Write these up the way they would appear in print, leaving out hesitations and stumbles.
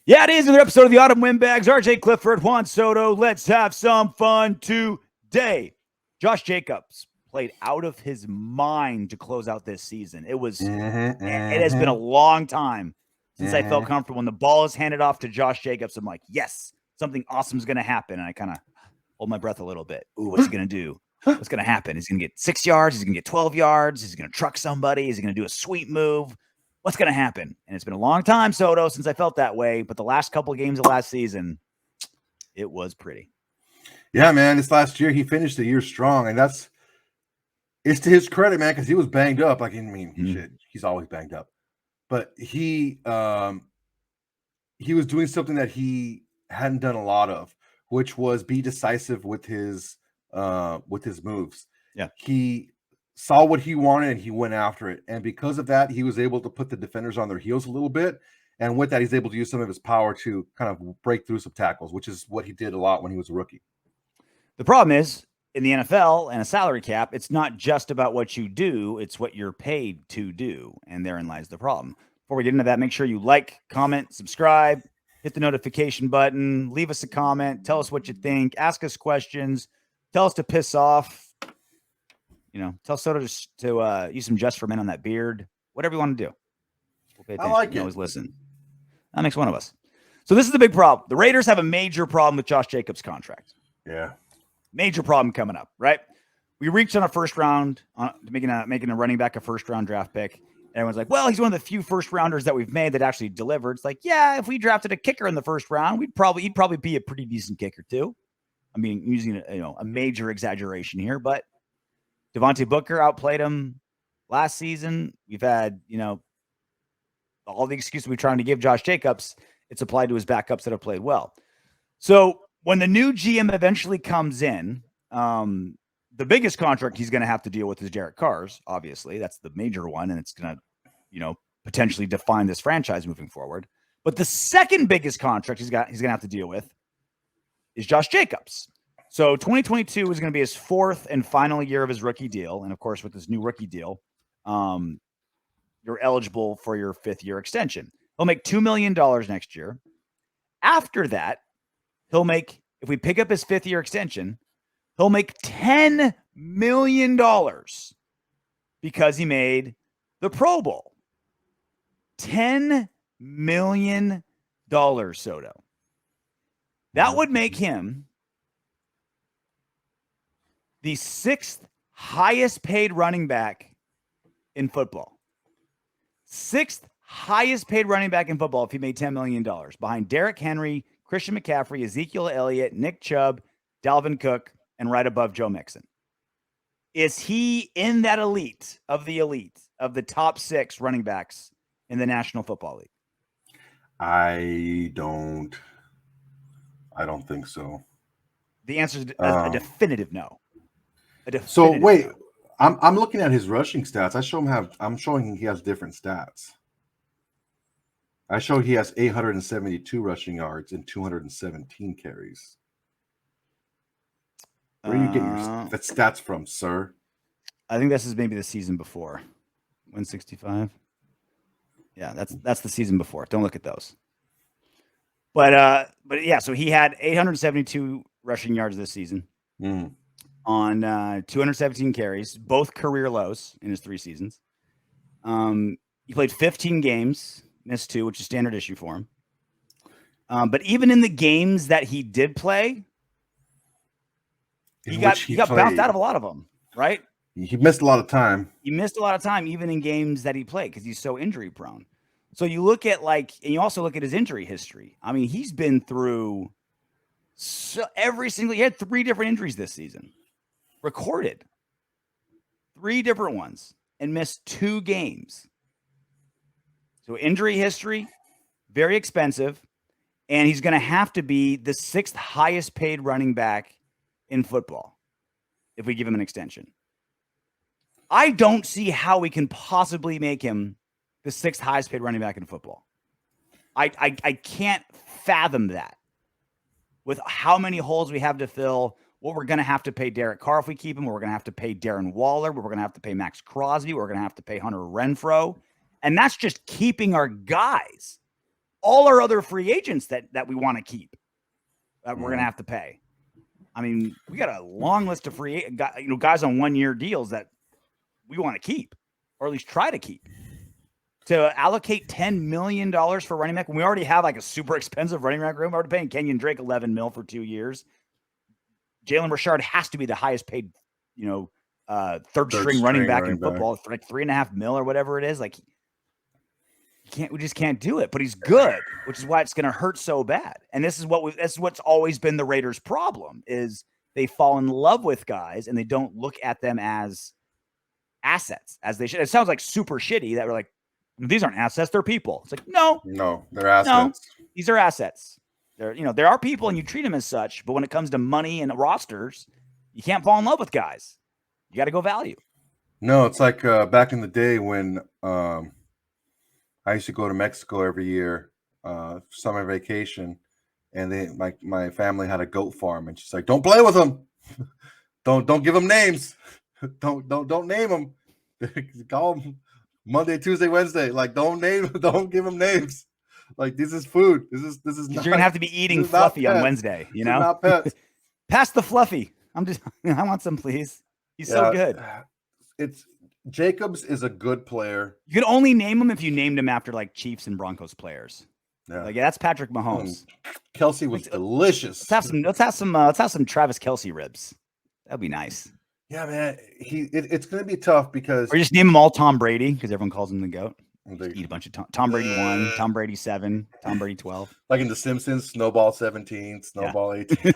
Yeah, it is another episode of the Autumn Windbags. RJ Clifford, Juan Soto. Let's have some fun today. Josh Jacobs played out of his mind to close out this season. It has been a long time since I felt comfortable. When the ball is handed off to Josh Jacobs, I'm like, yes, something awesome is going to happen. And I kind of hold my breath a little bit. Ooh, what's he going to do? What's going to happen? He's going to get 6 yards. He's going to get 12 yards. He's going to truck somebody. Is he going to do a sweet move? What's going to happen? And it's been a long time, Soto, since I felt that way. But the last couple of games of last season, it was pretty. Yeah, man. This last year, he finished the year strong. And it's to his credit, man, because he was banged up. Like, I mean, shit, he's always banged up. But he was doing something that he hadn't done a lot of, which was be decisive with his moves. Yeah. He saw what he wanted and he went after it. And because of that, he was able to put the defenders on their heels a little bit. And with that, he's able to use some of his power to kind of break through some tackles, which is what he did a lot when he was a rookie. The problem is, in the NFL and a salary cap, it's not just about what you do, it's what you're paid to do. And therein lies the problem. Before we get into that, make sure you like, comment, subscribe, hit the notification button, leave us a comment, tell us what you think, ask us questions, tell us to piss off. Tell Soto to use some Just for Men on that beard. Whatever you want to do. We'll pay attention. I like you it. Always listen. That makes one of us. So this is the big problem. The Raiders have a major problem with Josh Jacobs' contract. Yeah. Major problem coming up, right? We reached on a first round, making a running back a first-round draft pick. Everyone's like, well, he's one of the few first-rounders that we've made that actually delivered. It's like, yeah, if we drafted a kicker in the first round, he'd probably be a pretty decent kicker too. I mean, using a major exaggeration here, but Devontae Booker outplayed him last season. We've had, all the excuses we're trying to give Josh Jacobs, it's applied to his backups that have played well. So when the new GM eventually comes in, the biggest contract he's going to have to deal with is Derek Carr's. Obviously, that's the major one, and it's going to, potentially define this franchise moving forward. But the second biggest contract he's going to have to deal with is Josh Jacobs. So 2022 is going to be his fourth and final year of his rookie deal. And of course, with this new rookie deal, you're eligible for your fifth-year extension. He'll make $2 million next year. After that, he'll make, if we pick up his fifth-year extension, he'll make $10 million because he made the Pro Bowl. $10 million, Soto. That would make him the sixth highest paid running back in football. Sixth highest paid running back in football if he made $10 million, behind Derrick Henry, Christian McCaffrey, Ezekiel Elliott, Nick Chubb, Dalvin Cook, and right above Joe Mixon. Is he in that elite of the top six running backs in the National Football League? I don't think so. The answer is a definitive no. So wait, no. I'm looking at his rushing stats. I'm showing he has different stats. I show he has 872 rushing yards and 217 carries. Where are you getting your stats from, sir? I think this is maybe the season before. 165. Yeah, that's the season before. Don't look at those. But yeah, so he had 872 rushing yards this season on 217 carries, both career lows in his 3 seasons. He played 15 games, missed 2, which is standard issue for him. But even in the games that he did play, he got bounced out of a lot of them, right? He missed a lot of time. He missed a lot of time, even in games that he played, because he's so injury prone. So you look at and you also look at his injury history. I mean, he's been through he had 3 different injuries this season, recorded 3 different ones, and missed 2 games. So injury history, very expensive, and he's going to have to be the 6th highest paid running back in football if we give him an extension. I don't see how we can possibly make him the 6th highest paid running back in football. I can't fathom that with how many holes we have to fill, what we're going to have to pay Derek Carr if we keep him, what we're going to have to pay Darren Waller, what we're going to have to pay Max Crosby, what we're going to have to pay Hunter Renfrow. And that's just keeping our guys. all our other free agents that we want to keep, that we're going to have to pay. I mean, we got a long list of guys on 1-year deals that we want to keep, or at least try to keep. To allocate $10 million for running back when we already have like a super expensive running back room. We're already paying Kenyon Drake $11 million for 2 years. Jalen Richard has to be the highest paid, third string running back in football, like $3.5 million or whatever it is. Like, we just can't do it. But he's good, which is why it's going to hurt so bad. And this is what's always been the Raiders' problem: is they fall in love with guys and they don't look at them as assets as they should. It sounds like super shitty that we're like, these aren't assets, they're people. It's like, no, they're assets. No, these are assets. There are people and you treat them as such, but when it comes to money and rosters, you can't fall in love with guys. You got to go value. No, it's like back in the day when I used to go to Mexico every year, summer vacation, and my family had a goat farm, and she's like, "Don't play with them. don't give them names. don't name them. Call them Monday, Tuesday, Wednesday. Like, don't give them names. Like, this is food. This is not, you're gonna have to be eating Fluffy on Wednesday. You know, not pets. Pass the Fluffy. I want some, please. He's so good. It's Jacobs is a good player. You can only name him if you named him after like Chiefs and Broncos players. Yeah, that's Patrick Mahomes. Kelsey was delicious. Let's have some Travis Kelsey ribs. That'd be nice. Yeah, man. It's going to be tough because... Or just name them all Tom Brady, because everyone calls him the GOAT. Eat a bunch of Tom Brady 1, Tom Brady 7, Tom Brady 12. Like in The Simpsons, Snowball 17, Snowball 18.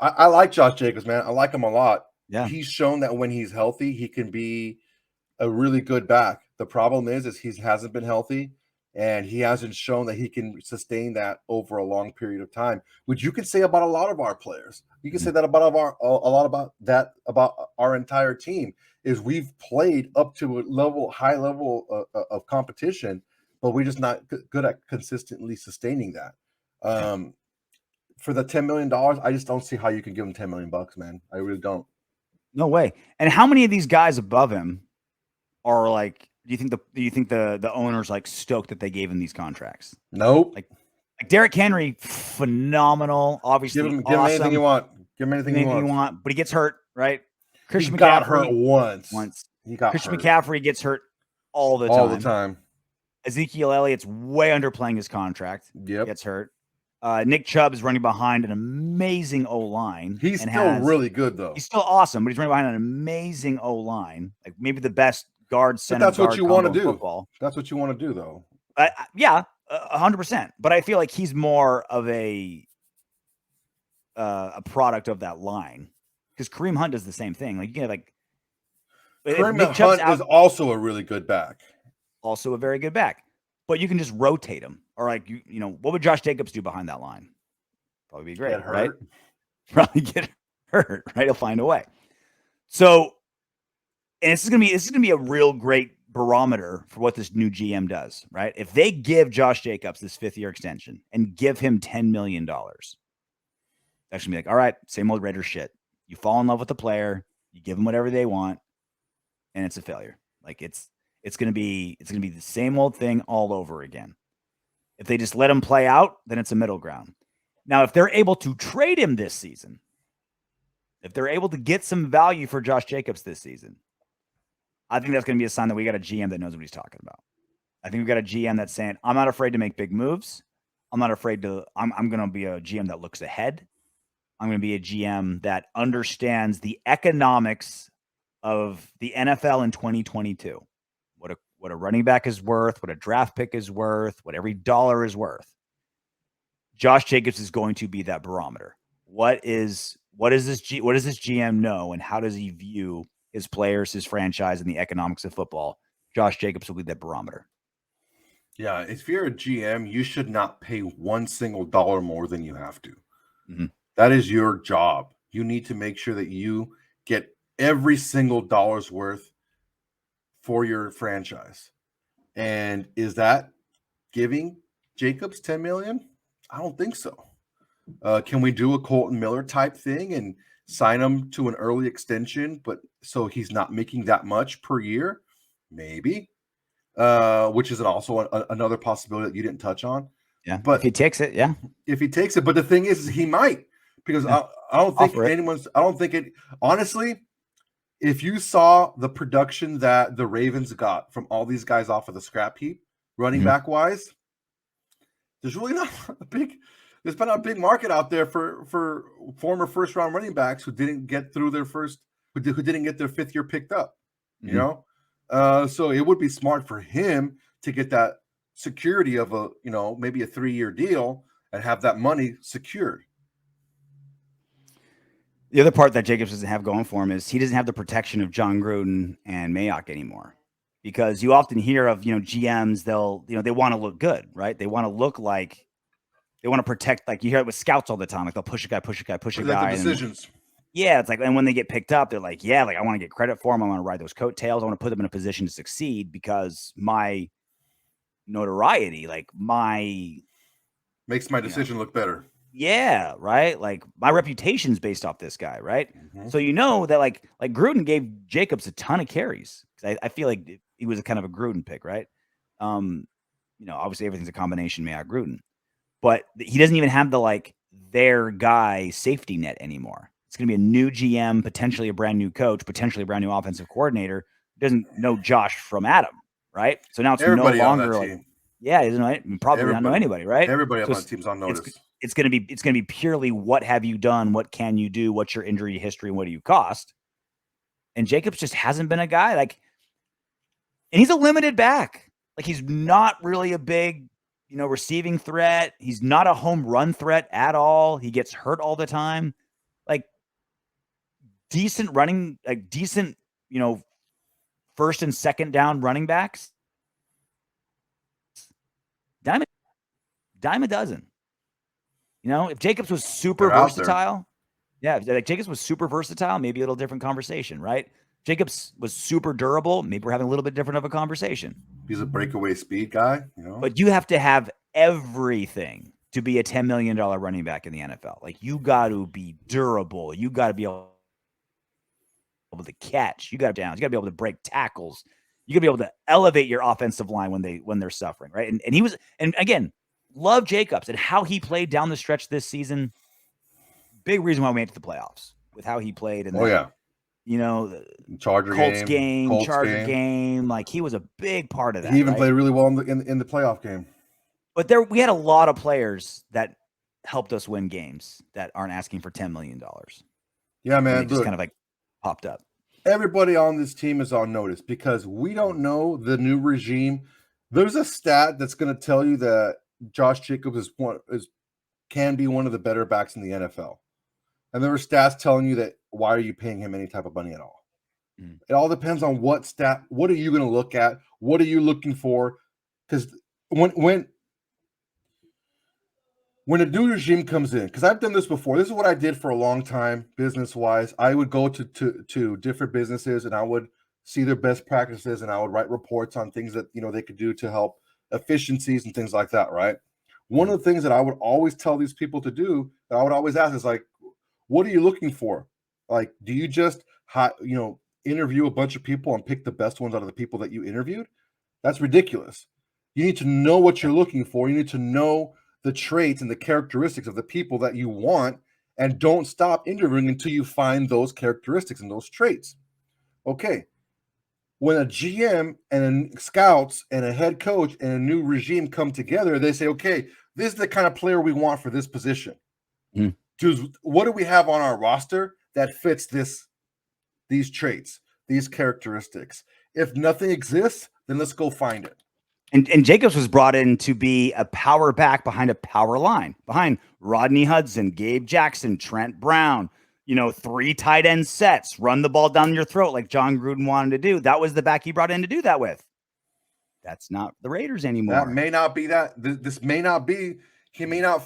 I like Josh Jacobs, man. I like him a lot. Yeah. He's shown that when he's healthy, he can be a really good back. The problem is he hasn't been healthy, and he hasn't shown that he can sustain that over a long period of time, which you can say about a lot of our players. You can say that about about our entire team. Is we've played up to a high level of competition, but we're just not good at consistently sustaining that. For the $10 million, I just don't see how you can give him $10 million, man. I really don't. No way. And how many of these guys above him are like? Do you think the owner's like stoked that they gave him these contracts? Nope. Like Derrick Henry, phenomenal. Obviously, give him anything you want. Give him anything you want. But he gets hurt, right? Christian McCaffrey got hurt once. Christian McCaffrey gets hurt all the time. Ezekiel Elliott's way underplaying his contract. Yep. Gets hurt. Nick Chubb is running behind an amazing O-line. He's still really good, though. He's still awesome, but he's running behind an amazing O-line. Like maybe the best guard center. But that's what you want to do. Football. That's what you want to do, though. Yeah, 100%. But I feel like he's more of a product of that line, because Kareem Hunt does the same thing. Like you can have Kareem Hunt is also a really good back. Also a very good back, but you can just rotate him. Or like what would Josh Jacobs do behind that line? Probably be great, right? Probably get hurt, right? He'll find a way. So, and this is gonna be a real great barometer for what this new GM does, right? If they give Josh Jacobs this 5th-year extension and give him $10 million, that's gonna be like, all right, same old Raiders shit. You fall in love with the player, you give them whatever they want, and it's a failure. Like it's gonna be the same old thing all over again. If they just let him play out, then it's a middle ground. Now, if they're able to trade him this season, if they're able to get some value for Josh Jacobs this season, I think that's going to be a sign that we got a GM that knows what he's talking about. I think we've got a GM that's saying, I'm not afraid to make big moves. I'm not afraid to, I'm going to be a GM that looks ahead. I'm going to be a GM that understands the economics of the NFL in 2022. What a running back is worth, what a draft pick is worth, what every dollar is worth. Josh Jacobs is going to be that barometer. What does this GM know, and how does he view his players, his franchise, and the economics of football? Josh Jacobs will be that barometer. Yeah, if you're a GM, you should not pay one single dollar more than you have to. Mm-hmm. That is your job. You need to make sure that you get every single dollar's worth for your franchise. And is that giving Jacobs $10 million? I don't think so. Can we do a Colton Miller type thing and sign him to an early extension, but so he's not making that much per year? Maybe. which is also another possibility that you didn't touch on. Yeah, But if he takes it, yeah. If he takes it, but the thing is he might, because Yeah. I don't think Offer it. I don't think it. Honestly, if you saw the production that the Ravens got from all these guys off of the scrap heap, running back wise, there's really not a big. There's been a big market out there for former first round running backs who didn't get through their first, who didn't get their fifth year picked up. You know, so it would be smart for him to get that security of a, you know, maybe a 3-year deal and have that money secured. The other part that Jacobs doesn't have going for him is he doesn't have the protection of John Gruden and Mayock anymore. Because you often hear of, GMs, they'll, they want to look good, right? They want to look like they want to protect, like you hear it with scouts all the time. Like they'll push a guy. Decisions. Yeah, it's like, and when they get picked up, they're like, yeah, like I want to get credit for them. I want to ride those coattails. I want to put them in a position to succeed because my notoriety, like makes my decision look better. Yeah, right. Like my reputation's based off this guy, right? So that like Gruden gave Jacobs a ton of carries. I feel like he was a kind of a Gruden pick, right? Obviously everything's a combination, Mayock Gruden, but he doesn't even have the like their guy safety net anymore. It's going to be a new GM, potentially a brand new coach, potentially a brand new offensive coordinator. Doesn't know Josh from Adam, right? So now it's everybody no longer on that like, team. Yeah, isn't it? Probably not know anybody, right? Everybody on the team's on notice. It's going to be purely what have you done, what can you do, what's your injury history, and what do you cost? And Jacobs just hasn't been a guy like, and he's a limited back. Like he's not really a big, receiving threat. He's not a home run threat at all. He gets hurt all the time. Like decent running, like decent, first and second down running backs. Dime a dozen. If Jacobs was super versatile, like Jacobs was super versatile, maybe a little different conversation, right? Jacobs was super durable. Maybe we're having a little bit different of a conversation. He's a breakaway speed guy, But you have to have everything to be a $10 million running back in the NFL. Like you got to be durable. You got to be able to catch. You got to downs. You got to be able to break tackles. You got to be able to elevate your offensive line when they're suffering, right? And he was, and again, love Jacobs and how he played down the stretch this season. Big reason why we made it to the playoffs with how he played. And Charger Colts game. Like he was a big part of that. He even played really well in the playoff game. But we had a lot of players that helped us win games that aren't asking for $10 million. Yeah, man. It just kind of like popped up. Everybody on this team is on notice because we don't know the new regime. There's a stat that's going to tell you that Josh Jacobs can be one of the better backs in the NFL. And there are stats telling you that why are you paying him any type of money at all? It all depends on what stat. What are you going to look at? What are you looking for? Because when a new regime comes in, because I've done this before. This is what I did for a long time, business-wise. I would go to different businesses and I would see their best practices and I would write reports on things that they could do to help efficiencies and things like that, right? One of the things that I would always tell these people to do, that I would always ask is like, what are you looking for? Like, do you just interview a bunch of people and pick the best ones out of the people that you interviewed? That's ridiculous. You need to know what you're looking for. You need to know the traits and the characteristics of the people that you want, and don't stop interviewing until you find those characteristics and those traits. Okay. When a GM and scouts and a head coach and a new regime come together, they say, okay, this is the kind of player we want for this position. What do we have on our roster that fits these traits, these characteristics? If nothing exists, then let's go find it. And Jacobs was brought in to be a power back behind a power line, behind Rodney Hudson, Gabe Jackson, Trent Brown, 3 tight end sets, run the ball down your throat like John Gruden wanted to do. That was the back he brought in to do that with. That's not the Raiders anymore. That may not be that. This may not be. He may not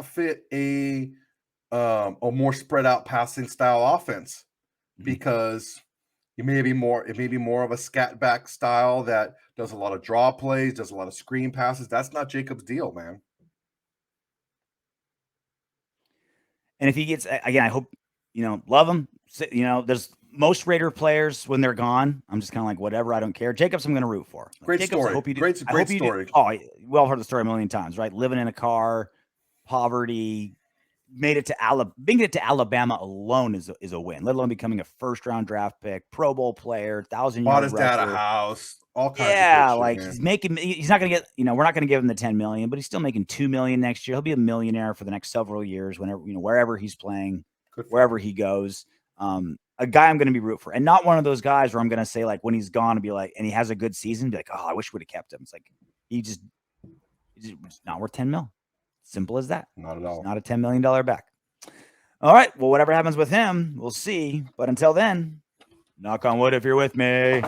fit a more spread out passing style offense because it may be more of a scat back style that does a lot of draw plays, does a lot of screen passes. That's not Jacobs' deal, man. And if he gets, again, I hope, love him. There's most Raider players, when they're gone, I'm just kind of like, whatever, I don't care. Jacobs, I'm going to root for. Like, Great Jacobs, story. I hope you do. Great story. Oh, we all heard the story a million times, right? Living in a car, poverty, made it to Alabama. Being it to Alabama alone is a win, let alone becoming a first-round draft pick, Pro Bowl player, 1,000-yard Bought his rusher. dad a house, all kinds Yeah, of good like shit, he's not going to get, we're not going to give him the 10 million, but he's still making 2 million next year. He'll be a millionaire for the next several years, whenever, wherever he's playing, wherever he goes. A guy I'm going to be root for, and not one of those guys where I'm going to say, like, when he's gone and be like, and he has a good season, be like, oh, I wish we would have kept him. It's like, he's not worth 10 mil. Simple as that. Not at all. He's not a $10 million back. All right. Well, whatever happens with him, we'll see. But until then, knock on wood if you're with me.